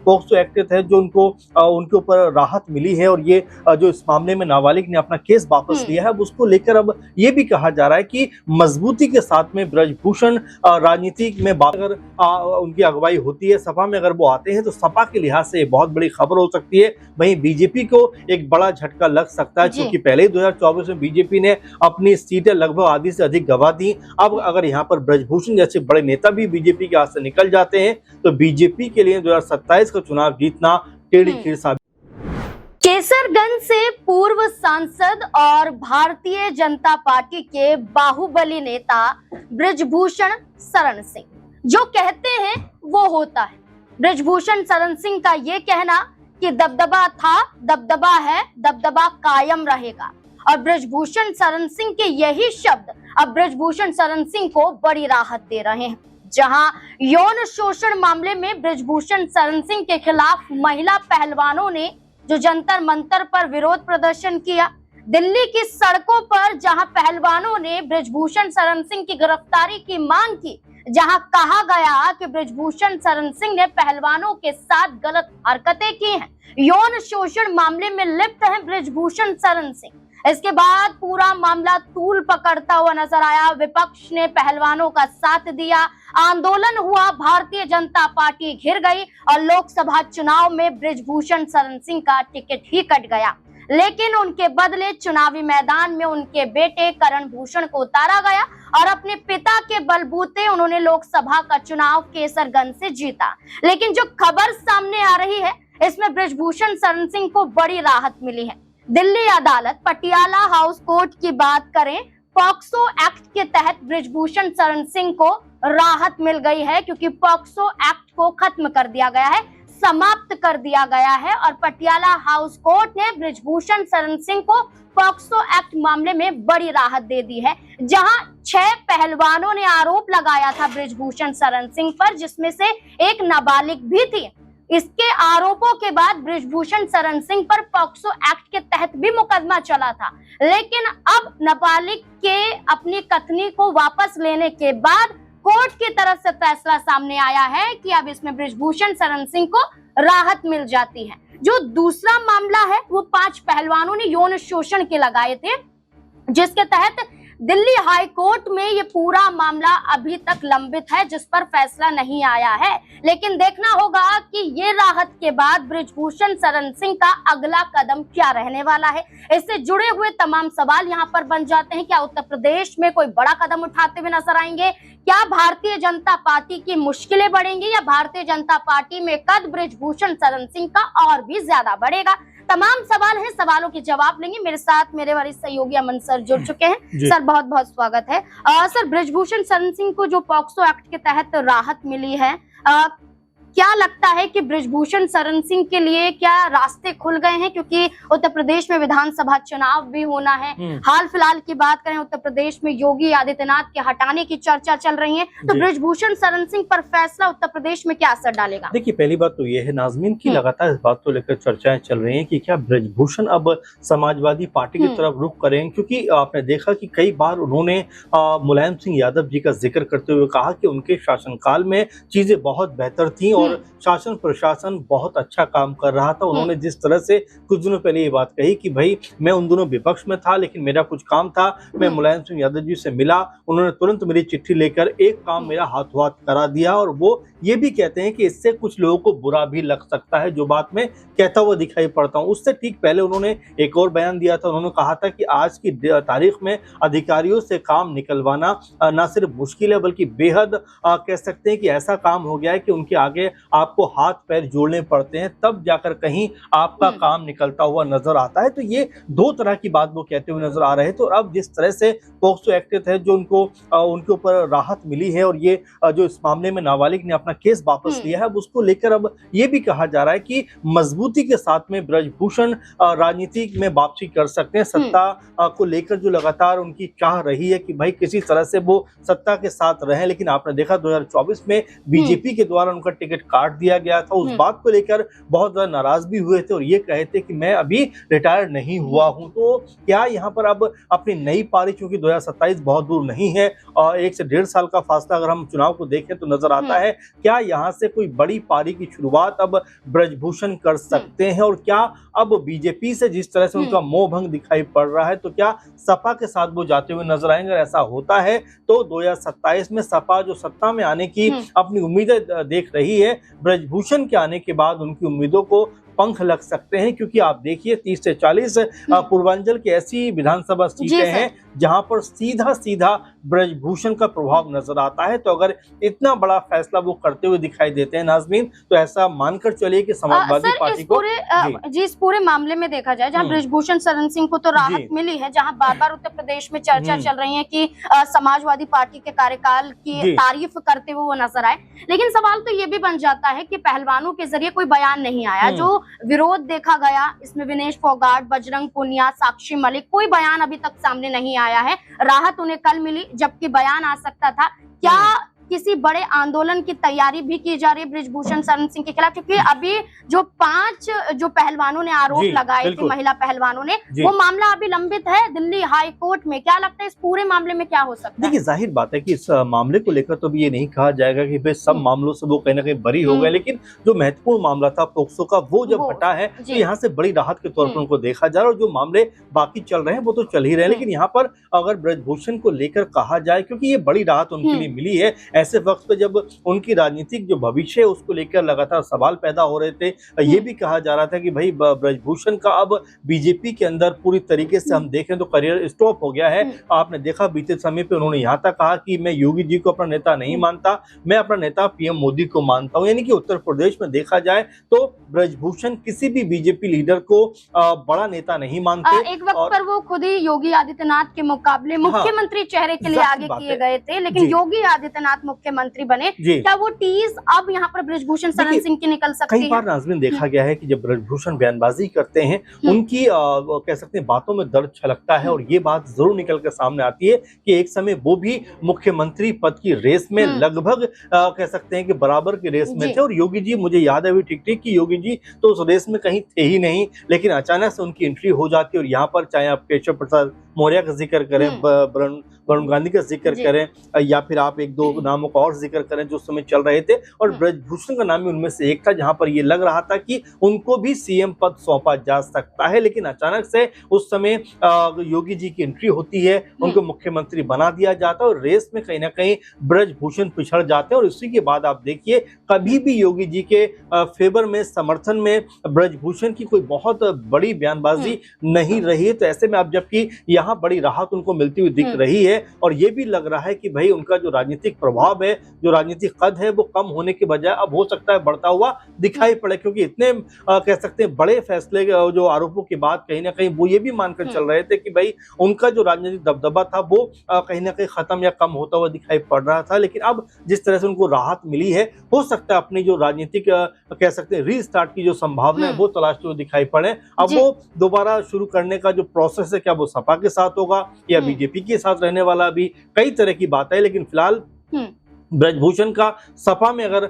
POCSO act के तहत जो उनको उनके ऊपर राहत मिली है और ये जो इस मामले में नाबालिग ने अपना केस वापस लिया है, अब उसको लेकर अब ये भी कहा जा रहा है कि मजबूती के साथ में ब्रजभूषण राजनीति में अगर उनकी अगुवाई होती है, सपा में अगर वो आते हैं तो सपा के लिहाज से बहुत बड़ी खबर हो सकती है। वहीं बीजेपी को एक बड़ा झटका लग सकता है, क्योंकि पहले ही 2024 में बीजेपी ने अपनी सीटें लगभग आधी से अधिक गंवा दी। अब अगर यहाँ पर ब्रजभूषण जैसे बड़े नेता भी बीजेपी के हाथ से निकल जाते हैं तो बीजेपी के लिए 2027 का चुनाव जीतना टेढ़ी खीर साबित। केसरगंज से पूर्व सांसद और भारतीय जनता पार्टी के बाहुबली नेता ब्रजभूषण शरण सिंह जो कहते हैं वो होता है। ब्रजभूषण शरण सिंह का ये कहना कि दबदबा था, दबदबा है, दबदबा कायम रहेगा, और ब्रजभूषण शरण सिंह के यही शब्द अब ब्रजभूषण शरण सिंह को बड़ी राहत दे रहे हैं। जहां यौन शोषण मामले में ब्रजभूषण शरण सिंह के खिलाफ महिला पहलवानों ने जो जंतर मंतर पर विरोध प्रदर्शन किया, दिल्ली की सड़कों पर जहां पहलवानों ने ब्रजभूषण शरण सिंह की गिरफ्तारी की मांग की, जहां कहा गया कि ब्रजभूषण शरण सिंह ने पहलवानों के साथ गलत हरकतें की हैं, यौन शोषण मामले में लिप्त हैं ब्रजभूषण शरण सिंह। इसके बाद पूरा मामला तूल पकड़ता हुआ नजर आया। विपक्ष ने पहलवानों का साथ दिया, आंदोलन हुआ, भारतीय जनता पार्टी घिर गई और लोकसभा चुनाव में ब्रजभूषण शरण सिंह का टिकट ही कट गया। लेकिन उनके बदले चुनावी मैदान में उनके बेटे करण भूषण को उतारा गया और अपने पिता के बलबूते उन्होंने लोकसभा का चुनाव केसरगंज से जीता। लेकिन जो खबर सामने आ रही है, इसमें ब्रजभूषण शरण सिंह को बड़ी राहत मिली है। दिल्ली अदालत पटियाला हाउस कोर्ट की बात करें, पॉक्सो एक्ट के तहत ब्रजभूषण शरण सिंह को राहत मिल गई है, क्योंकि पॉक्सो एक्ट को खत्म कर दिया गया है, समाप्त कर दिया गया है और पटियाला हाउस कोर्ट ने ब्रजभूषण शरण सिंह को पॉक्सो एक्ट मामले में बड़ी राहत दे दी है। जहां 6 पहलवानों ने आरोप लगाया था ब्रजभूषण शरण सिंह पर, जिसमें से एक नाबालिग भी थी। इसके आरोपों के बाद ब्रजभूषण शरण सिंह पर पॉक्सो एक्ट के तहत भी मुकदमा चला था, लेकिन अब नाबालिग के अपनी कथनी को वापस लेने के बाद कोर्ट की तरफ से फैसला सामने आया है कि अब इसमें ब्रजभूषण शरण सिंह को राहत मिल जाती है। जो दूसरा मामला है वो 5 पहलवानों ने यौन शोषण के लगाए थे, जिसके तहत दिल्ली हाई कोर्ट में ये पूरा मामला अभी तक लंबित है, जिस पर फैसला नहीं आया है। लेकिन देखना होगा कि ये राहत के बाद ब्रजभूषण शरण सिंह का अगला कदम क्या रहने वाला है। इससे जुड़े हुए तमाम सवाल यहाँ पर बन जाते हैं। क्या उत्तर प्रदेश में कोई बड़ा कदम उठाते हुए नजर आएंगे? क्या भारतीय जनता पार्टी की मुश्किलें बढ़ेंगी या भारतीय जनता पार्टी में कद ब्रजभूषण शरण सिंह का और भी ज्यादा बढ़ेगा? तमाम सवाल हैं, सवालों के जवाब लेंगे। मेरे साथ मेरे वरिष्ठ सहयोगी अमन सर जुड़ चुके हैं। सर बहुत बहुत स्वागत है। सर, ब्रजभूषण शरण सिंह को जो पॉक्सो एक्ट के तहत राहत मिली है, क्या लगता है कि ब्रजभूषण शरण सिंह के लिए क्या रास्ते खुल गए हैं? क्योंकि उत्तर प्रदेश में विधानसभा चुनाव भी होना है। हाल फिलहाल की बात करें, उत्तर प्रदेश में योगी आदित्यनाथ के हटाने की चर्चा चल रही है, तो ब्रजभूषण शरण सिंह पर फैसला उत्तर प्रदेश में क्या असर डालेगा? देखिए, पहली बात तो ये है नाजमीन की लगातार इस बात को लेकर चर्चाएं चल रही हैं कि क्या ब्रजभूषण अब समाजवादी पार्टी की तरफ रुख करेंगे, क्योंकि आपने देखा कि कई बार उन्होंने मुलायम सिंह यादव जी का जिक्र करते हुए कहा कि उनके शासनकाल में चीजें बहुत बेहतर थी और शासन प्रशासन बहुत अच्छा काम कर रहा था। उन्होंने जिस तरह से कुछ दिनों पहले ये बात कही कि भाई मैं उन दोनों विपक्ष में था, लेकिन मेरा कुछ काम था, मैं मुलायम सिंह यादव जी से मिला, उन्होंने तुरंत मेरी चिट्ठी लेकर एक काम मेरा हाथों हाथ करा दिया। और वो ये भी कहते हैं कि इससे कुछ लोगों को बुरा भी लग सकता है, जो बात मैं कहता हुआ दिखाई पड़ता हूँ। उससे ठीक पहले उन्होंने एक और बयान दिया था। उन्होंने कहा था कि आज की तारीख में अधिकारियों से काम निकलवाना न सिर्फ मुश्किल है, बल्कि बेहद कह सकते हैं कि ऐसा काम हो गया है कि उनके आगे आपको हाथ पैर जोड़ने पड़ते हैं, तब जाकर कहीं आपका काम निकलता हुआ नजर आता है। तो ये 2 तरह की बात वो कहते हुए नजर आ रहे हैं। तो अब जिस तरह से पोक्सो एक्ट के तहत जो उनके ऊपर राहत मिली है और ये जो इस मामले में नाबालिग ने अपना केस वापस लिया है, अब उसको लेकर अब ये भी कहा जा रहा है कि मजबूती के साथ में ब्रजभूषण राजनीति में वापसी कर सकते हैं। सत्ता को लेकर जो लगातार उनकी चाह रही है कि भाई किसी तरह से वो सत्ता के साथ रहे, लेकिन आपने देखा 2024 में बीजेपी के द्वारा उनका टिकट टिकट काट दिया गया था, उस बात को लेकर बहुत ज्यादा नाराज भी हुए थे और ये कहे थे कि मैं अभी रिटायर नहीं हुआ हूं। तो क्या यहाँ पर अब अपनी नई पारी, चूंकि 2027 बहुत दूर नहीं है और 1 से 1.5 साल का फासला अगर हम चुनाव को देखें तो नजर आता है, क्या यहाँ से कोई बड़ी पारी की शुरुआत अब ब्रजभूषण कर सकते हैं? और क्या अब बीजेपी से जिस तरह से उनका मोह भंग दिखाई पड़ रहा है, तो क्या सपा के साथ वो जाते हुए नजर आएंगे? अगर ऐसा होता है तो 2027 में सपा जो सत्ता में आने की अपनी उम्मीदें देख रही है, ब्रजभूषण के आने के बाद उनकी उम्मीदों को पंख लग सकते हैं। क्योंकि आप देखिए 30 से 40 पूर्वांचल की ऐसी विधानसभा सीटें हैं जहां पर सीधा सीधा ब्रजभूषण का प्रभाव नजर आता है। तो अगर इतना बड़ा फैसला वो करते हुए दिखाई देते हैं नाजमीन, तो ऐसा मानकर चलिए कि समाजवादी पार्टी को इस पूरे मामले में देखा जाए, जहां ब्रजभूषण शरण सिंह को तो राहत मिली है, जहां बार बार उत्तर प्रदेश में चर्चा चल रही है कि समाजवादी पार्टी के कार्यकाल की तारीफ करते हुए वो नजर आए, लेकिन सवाल तो ये भी बन जाता है कि पहलवानों के जरिए कोई बयान नहीं आया। जो विरोध देखा गया इसमें विनेश फोगाट, बजरंग पुनिया, साक्षी मलिक, कोई बयान अभी तक सामने नहीं आया है। राहत उन्हें कल मिली जबकि बयान आ सकता था। क्या किसी बड़े आंदोलन की तैयारी भी की जा रही है ब्रजभूषण शरण सिंह के खिलाफ? क्योंकि अभी जो 5 जो पहलवानों ने आरोप लगाए थे, महिला पहलवानों ने, वो मामला अभी लंबित है दिल्ली हाई कोर्ट में। क्या लगता है इस पूरे मामले में क्या हो सकता है? देखिए, जाहिर बात है कि इस मामले को लेकर तो भी ये नहीं कहा जाएगा कि भाई सब मामलों से वो कहीं ना कहीं बरी हो गए, लेकिन जो महत्वपूर्ण मामला था पोक्सो का, वो जब हटा है तो यहाँ से बड़ी राहत के तौर पर उनको देखा जा रहा है। और जो मामले बाकी चल रहे हैं वो तो चल ही रहे हैं, लेकिन यहाँ पर अगर ब्रजभूषण को लेकर कहा जाए, क्योंकि ये बड़ी राहत उनके लिए मिली है ऐसे वक्त पे जब उनकी राजनीतिक जो भविष्य है उसको लेकर लगातार सवाल पैदा हो रहे थे। ये भी कहा जा रहा था कि भाई ब्रजभूषण का अब बीजेपी के अंदर पूरी तरीके से हम देखें तो करियर स्टॉप हो गया है। आपने देखा बीते समय पे उन्होंने यहाँ तक कहा कि मैं योगी जी को अपना नेता नहीं मानता, मैं अपना नेता पीएम मोदी को मानता हूँ। यानी कि उत्तर प्रदेश में देखा जाए तो ब्रजभूषण किसी भी बीजेपी लीडर को बड़ा नेता नहीं मानते। एक वक्त पर वो खुद ही योगी आदित्यनाथ के मुकाबले मुख्यमंत्री चेहरे के लिए आगे किए गए थे, लेकिन योगी आदित्यनाथ मुख्यमंत्री बने। क्या वो टीज अब यहाँ पर ब्रजभूषण शरण सिंह की निकल सकती है? कई बार नाज़मीन देखा गया है कि जब ब्रजभूषण बयानबाजी करते हैं, उनकी कह सकते हैं बातों में दर्द छलकता है और ये बात जरूर निकल कर सामने आती है कि एक समय वो भी मुख्यमंत्री पद की रेस में लगभग कह सकते हैं कि बराबर की रेस में थे। और योगी जी, मुझे याद है ठीक कि योगी जी तो उस रेस में कहीं थे ही नहीं, लेकिन अचानक से उनकी एंट्री हो जाती है। और यहाँ पर चाहे आप केशव प्रसाद मौर्य का जिक्र करें, वरुण गांधी का जिक्र करें, या फिर आप 1-2 नामों का और जिक्र करें जो समय चल रहे थे, और ब्रजभूषण का नाम भी उनमें से एक था, जहां पर ये लग रहा था कि उनको भी सीएम पद सौंपा जा सकता है। लेकिन अचानक से उस समय योगी जी की एंट्री होती है, उनको मुख्यमंत्री बना दिया जाता है और रेस में कहीं ना कहीं ब्रजभूषण पिछड़ जाते हैं। और इसी के बाद आप देखिए, कभी भी योगी जी के फेवर में, समर्थन में ब्रजभूषण की कोई बहुत बड़ी बयानबाजी नहीं रही है। तो ऐसे में अब जबकि यहाँ बड़ी राहत उनको मिलती हुई दिख रही है, और ये भी लग रहा है कि भाई उनका जो राजनीतिक प्रभाव है, जो राजनीतिक कद है, वो कम होने के बजाय अब हो सकता है बढ़ता हुआ दिखाई पड़े। क्योंकि इतने कह सकते हैं बड़े फैसले जो आरोपों के बाद कहीं ना कहीं वो ये भी मानकर चल रहे थे कि भाई उनका जो राजनीतिक दबदबा था वो कहीं ना कहीं खत्म या कम होता हुआ दिखाई पड़ रहा था। लेकिन अब जिस तरह से उनको राहत मिली है, हो सकता है अपनी जो राजनीतिक कह सकते हैं रीस्टार्ट की जो संभावना है वो तलाशते हुए दिखाई पड़े। अब वो दोबारा शुरू करने का जो प्रोसेस है, क्या वो सपा के साथ होगा या बीजेपी के साथ रहने वाला, भी कई तरह की बात है। लेकिन फिलहाल ब्रजभूषण का सपा में अगर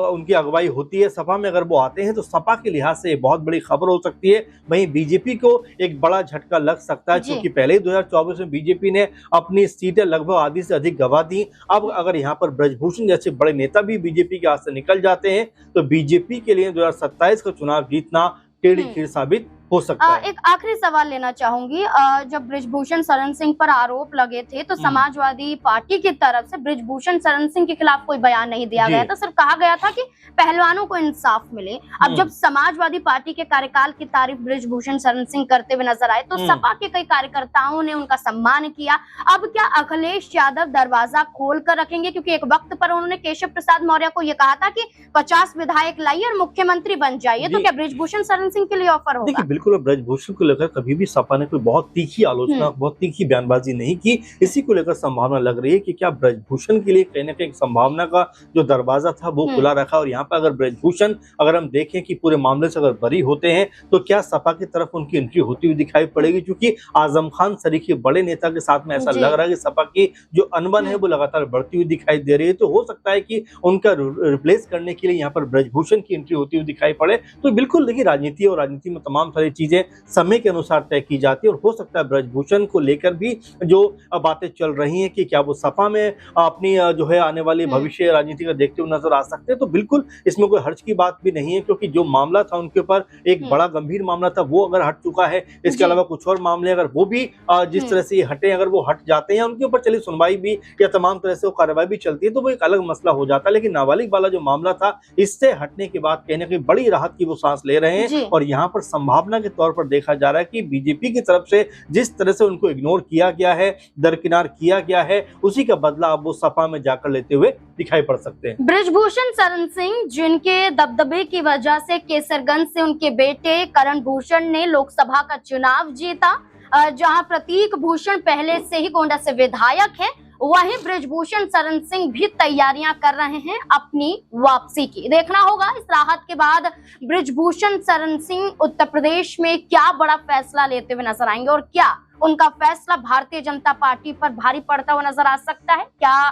उनकी अगुवाई होती है, सपा में अगर वो आते हैं, तो सपा के लिहाज से बहुत बड़ी खबर हो सकती है। वहीं बीजेपी को एक बड़ा झटका लग सकता है, क्योंकि पहले ही 2024 में बीजेपी ने अपनी सीटें लगभग आधी से अधिक गंवा दी। अब अगर यहाँ पर ब्रजभूषण जैसे बड़े नेता भी बीजेपी के हाथ से निकल जाते हैं, तो बीजेपी के लिए 2027 का चुनाव जीतना टेढ़ी खीर साबित हो सकता है। एक आखिरी सवाल लेना चाहूंगी। जब ब्रजभूषण शरण सिंह पर आरोप लगे थे तो समाजवादी पार्टी की तरफ से ब्रजभूषण शरण सिंह के खिलाफ कोई बयान नहीं दिया गया था, सिर्फ कहा गया था कि पहलवानों को इंसाफ मिले। अब जब समाजवादी पार्टी के कार्यकाल की तारीफ ब्रजभूषण शरण सिंह करते हुए नजर आए, तो सपा के कई कार्यकर्ताओं ने उनका सम्मान किया। अब क्या अखिलेश यादव दरवाजा खोल कर रखेंगे? क्योंकि एक वक्त पर उन्होंने केशव प्रसाद मौर्य को यह कहा था कि 50 विधायक लाइए और मुख्यमंत्री बन जाइए, तो क्या ब्रजभूषण शरण सिंह के लिए ऑफर होगा? बिल्कुल ब्रजभूषण को लेकर कभी भी सपा ने कोई बहुत तीखी आलोचना, बहुत तीखी बयानबाजी नहीं की। इसी को लेकर संभावना लग रही है कि क्या ब्रजभूषण के लिए कहीं न कहीं संभावना का जो दरवाजा था वो खुला रखा, और यहाँ पर अगर ब्रजभूषण अगर हम देखें कि पूरे मामले से अगर बरी होते हैं तो क्या सपा की तरफ उनकी एंट्री होती हुई दिखाई पड़ेगी, क्योंकि आजम खान सरीखे बड़े नेता के साथ में ऐसा लग रहा है कि सपा की जो अनबन है वो लगातार बढ़ती हुई दिखाई दे रही है। तो हो सकता है कि उनका रिप्लेस करने के लिए यहाँ पर ब्रजभूषण की एंट्री होती हुई दिखाई पड़े। तो बिल्कुल देखिए, राजनीति और राजनीति में तमाम सारी चीजें समय के अनुसार तय की जाती है, और हो सकता है ब्रजभूषण को लेकर भी जो बातें चल रही हैं कि क्या वो सपा में अपनी जो है आने वाली भविष्य राजनीति का देखते हुए नजर आ सकते हैं। तो बिल्कुल इसमें कोई हर्ज की बात भी नहीं है, क्योंकि जो मामला था उनके ऊपर एक बड़ा गंभीर मामला था, वो अगर हट चुका है, इसके अलावा कुछ और मामले अगर वो भी जिस तरह से हटे, अगर वो हट जाते हैं, उनके ऊपर चली सुनवाई भी या तमाम तरह से वो कार्रवाई भी चलती है, तो वो एक अलग मसला हो जाता है। लेकिन नाबालिग वाला जो मामला था, इससे हटने के बाद कहीं ना कहीं बड़ी राहत की वो सांस ले रहे हैं, और यहाँ पर संभावना के तौर पर देखा जा रहा है कि बीजेपी की तरफ से जिस तरह से उनको इग्नोर किया गया है, दरकिनार किया गया है, उसी का बदला अब वो सपा में जाकर लेते हुए दिखाई पड़ सकते हैं। बृजभूषण शरण सिंह, जिनके दबदबे की वजह से केसरगंज से उनके बेटे करण भूषण ने लोकसभा का चुनाव जीता, जहां प्रतीक भूषण पहले से ही गोंडा से विधायक है, वहीं बृजभूषण शरण सिंह भी तैयारियां कर रहे हैं अपनी वापसी की। देखना होगा इस राहत के बाद बृजभूषण शरण सिंह उत्तर प्रदेश में क्या बड़ा फैसला लेते हुए नजर आएंगे, और क्या उनका फैसला भारतीय जनता पार्टी पर भारी पड़ता हुआ नजर आ सकता है। क्या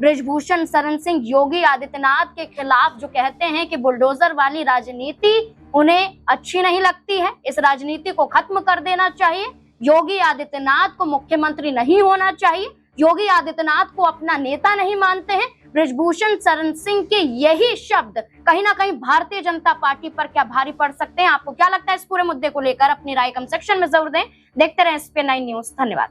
बृजभूषण शरण सिंह योगी आदित्यनाथ के खिलाफ जो कहते हैं कि बुलडोजर वाली राजनीति उन्हें अच्छी नहीं लगती है, इस राजनीति को खत्म कर देना चाहिए, योगी आदित्यनाथ को मुख्यमंत्री नहीं होना चाहिए, योगी आदित्यनाथ को अपना नेता नहीं मानते हैं, बृजभूषण शरण सिंह के यही शब्द कहीं ना कहीं भारतीय जनता पार्टी पर क्या भारी पड़ सकते हैं। आपको क्या लगता है इस पूरे मुद्दे को लेकर? अपनी राय कमेंट सेक्शन में जरूर दें। देखते रहें SP9 न्यूज। धन्यवाद।